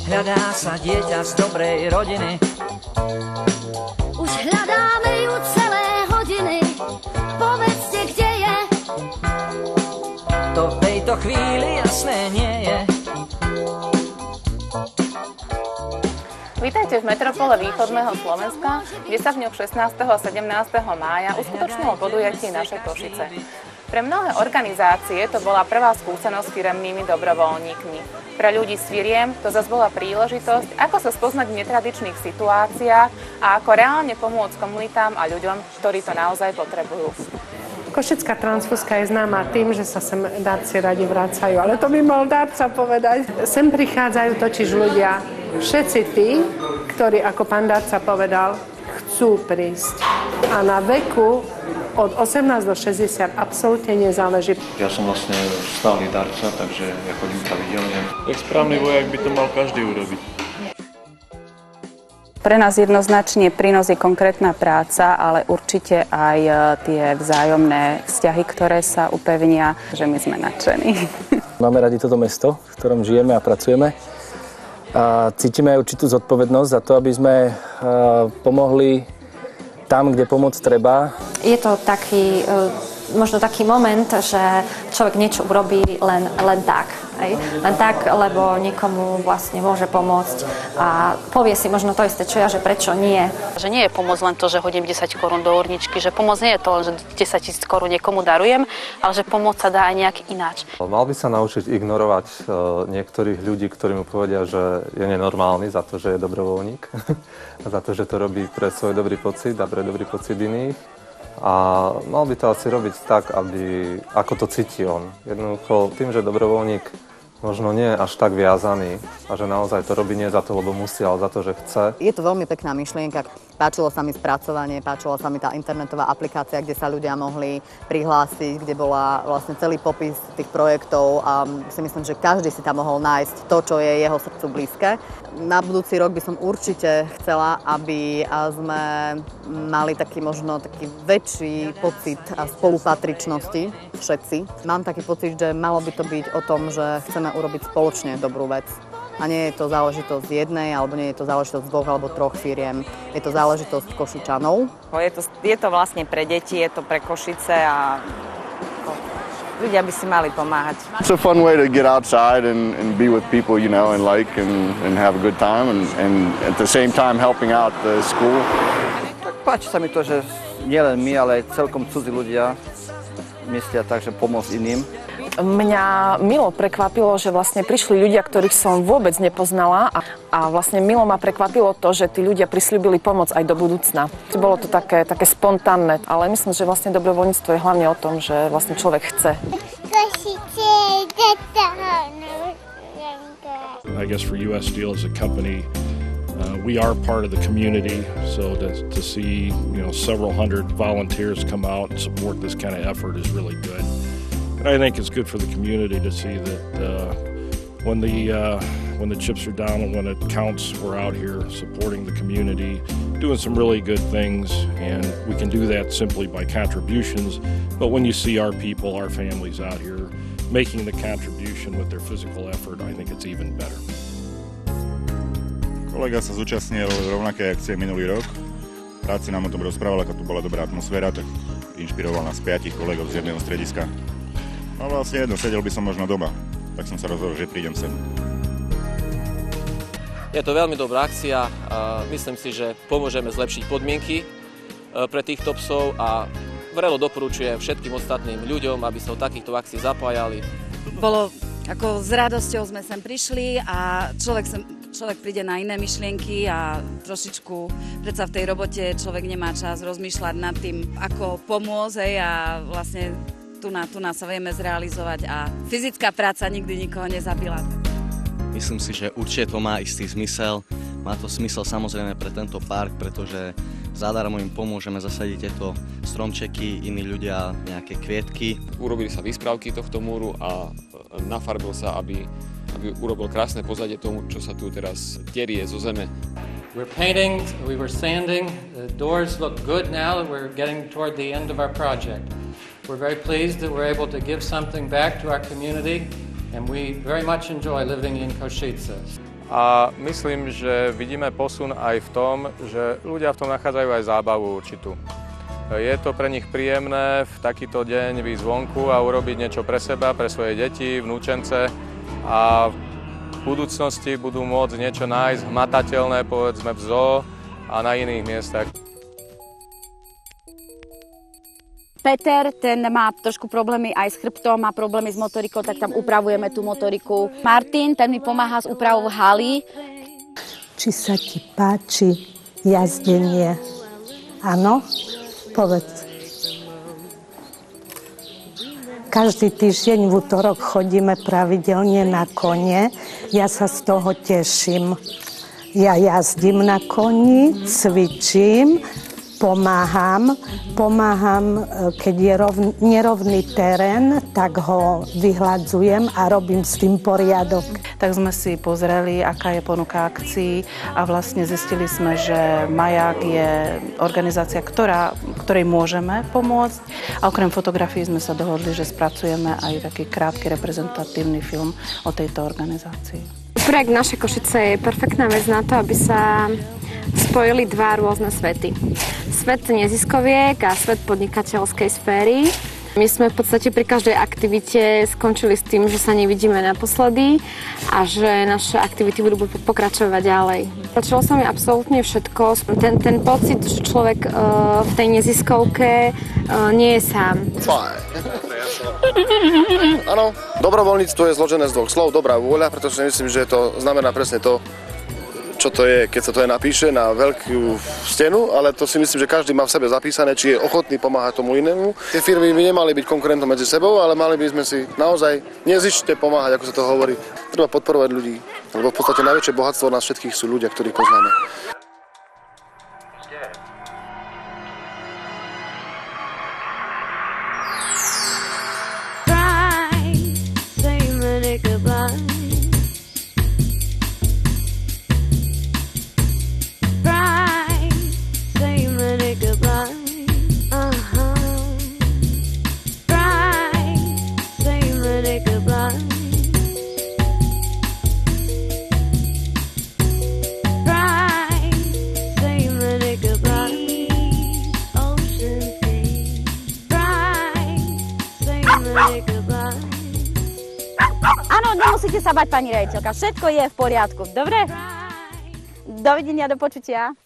Hľadá sa dieťa z dobrej rodiny. Už hľadáme ju celé hodiny. Povedzte, kde je. To v tejto chvíli jasné nie je. Vítajte v metropole východného Slovenska, kde sa v dňoch 16. a 17. mája uskutočnilo podujatie Naše Košice. Pre mnohé organizácie to bola prvá skúsenosť s firemnými dobrovoľníkmi. Pre ľudí z firiem to zase bola príležitosť, ako sa spoznať v netradičných situáciách a ako reálne pomôcť komunitám a ľuďom, ktorí to naozaj potrebujú. Košická transfúzka je známa tým, že sa sem darci radi vracajú, ale to by mal darca povedať. Sem prichádzajú totiž ľudia, všetci tí, ktorí, ako pán darca povedal, chcú prísť. A na veku od 18 do 60 absolútne nezáleží. Ja som vlastne stály darca, takže ja chodím pravidelne. Tak správny vojak by to mal každý urobiť. Pre nás jednoznačne prínos je konkrétna práca, ale určite aj tie vzájomné vzťahy, ktoré sa upevnia, že my sme nadšení. Máme radi toto mesto, v ktorom žijeme a pracujeme. A cítime aj určitú zodpovednosť za to, aby sme pomohli tam, kde pomoc treba. Je to taký, možno taký moment, že človek niečo urobí len tak. Len tak, lebo niekomu vlastne môže pomôcť a povie si možno to isté, čo ja, že prečo nie. Že nie je pomoc len to, že hodím 10 korún do urničky, že pomoc nie je to len, že 10 000 korún niekomu darujem, ale že pomoc sa dá aj nejak ináč. Mal by sa naučiť ignorovať niektorých ľudí, ktorí mu povedia, že je nenormálny za to, že je dobrovoľník, za to, že to robí pre svoj dobrý pocit a pre dobrý pocit iných. A mal by to asi robiť tak, ako to cíti on. Jednoducho tým, že dobrovoľník možno nie až tak viazaný a že naozaj to robí nie za to, lebo musí, ale za to, že chce. Je to veľmi pekná myšlienka. Páčilo sa mi spracovanie, páčila sa mi tá internetová aplikácia, kde sa ľudia mohli prihlásiť, kde bola vlastne celý popis tých projektov a si myslím, že každý si tam mohol nájsť to, čo je jeho srdcu blízke. Na budúci rok by som určite chcela, aby sme mali taký väčší pocit spolupatričnosti všetci. Mám taký pocit, že malo by to byť o tom, že chceme urobiť spoločne dobrú vec. A nie je to záležitosť jednej, alebo nie je to záležitosť 2 alebo 3 firiem. Je to záležitosť Košičanov. Je to vlastne pre deti, je to pre Košice a ľudia by si mali pomáhať. It's a fun way to get outside and be with people you know and like and have a good time and at the same time helping out the school. Tak páči sa mi to, že nielen my, ale aj celkom cudzí ľudia myslia tak, že pomôcť iným. Mňa milo prekvapilo, že vlastne prišli ľudia, ktorých som vôbec nepoznala a vlastne milo ma prekvapilo to, že tí ľudia prisľúbili pomoc aj do budúcna. Bolo to také spontánne, ale myslím, že vlastne dobrovoľníctvo je hlavne o tom, že vlastne človek chce. I guess for US Steel as a company, we are part of the community, so to see several hundred volunteers come out and support this kind of effort is really good. And I think it's good for the community to see that when the chips are down and when it counts, we're out here supporting the community, doing some really good things, and we can do that simply by contributions. But when you see our people, our families out here making the contribution with their physical effort, I think it's even better. Kolega sa zúčastnil rovnaké akcie minulý rok. Rád si nám o tom rozprával, ako tu bola dobrá atmosféra, tak inšpiroval nás 5 kolegov z jedného strediska. No vlastne sedel by som možno doma, tak som sa rozhodol, že prídem sem. Je to veľmi dobrá akcia a myslím si, že pomôžeme zlepšiť podmienky pre týchto psov a vrelo doporučujem všetkým ostatným ľuďom, aby sa do takýchto akcií zapájali. Bolo ako s radosťou sme sem prišli a človek príde na iné myšlienky a trošičku predsa v tej robote človek nemá čas rozmýšľať nad tým, ako pomôcť a vlastne tu nás sa vieme zrealizovať a fyzická práca nikdy nikoho nezabila. Myslím si, že určite to má istý zmysel. Má to zmysel samozrejme pre tento park, pretože zadarmo im pomôžeme zasadiť tieto stromčeky, iní ľudia nejaké kvietky. Urobili sa výspravky tohto múru a nafarbil sa, aby urobil krásne pozadie tomu, čo sa tu teraz terie zo zeme. We're painting, we were sanding, the doors look good now that we're getting toward the end of our project. We're very pleased that we're able to give something back to our community and we very much enjoy living in Košice. A myslím, že vidíme posun aj v tom, že ľudia v tom nachádzajú aj zábavu určitú. Je to pre nich príjemné v takýto deň výjsť zvonku a urobiť niečo pre seba, pre svoje deti, vnúčence a v budúcnosti budú môcť niečo nájsť hmatateľné, povedzme v zoo a na iných miestach. Peter, ten má trošku problémy aj s chrbtom, má problémy s motorikou, tak tam upravujeme tú motoriku. Martin, ten mi pomáha s úpravou haly. Či sa ti páči jazdenie? Áno? Povedz. Každý týždeň v utorok chodíme pravidelne na kone. Ja sa z toho teším. Ja jazdím na koni, cvičím, pomáham, keď je nerovný terén, tak ho vyhladzujem a robím s tým poriadok. Tak sme si pozreli, aká je ponuka akcií a vlastne zistili sme, že Majak je organizácia, ktorej môžeme pomôcť a okrem fotografií sme sa dohodli, že spracujeme aj taký krátky reprezentatívny film o tejto organizácii. Projekt Naše Košice je perfektná vec na to, aby sa spojili dva rôzne svety. Svet neziskoviek a svet podnikateľskej sféry. My sme v podstate pri každej aktivite skončili s tým, že sa nevidíme naposledy a že naše aktivity budú pokračovať ďalej. Páčilo sa mi absolútne všetko. Ten pocit, že človek v tej neziskovke nie je sám. Áno, dobrovoľníctvo je zložené z dvoch slov, dobrá vôľa, pretože myslím, že to znamená presne to, čo to je, keď sa to napíše na veľkú stenu, ale to si myslím, že každý má v sebe zapísané, či je ochotný pomáhať tomu inému. Tie firmy by nemali byť konkurentom medzi sebou, ale mali by sme si naozaj nezištne pomáhať, ako sa to hovorí. Treba podporovať ľudí, lebo v podstate najväčšie bohatstvo nás všetkých sú ľudia, ktorých poznáme. Áno, nemusíte sa bať, pani riaditeľka. Všetko je v poriadku. Dobre? Dovidenia, do počutia.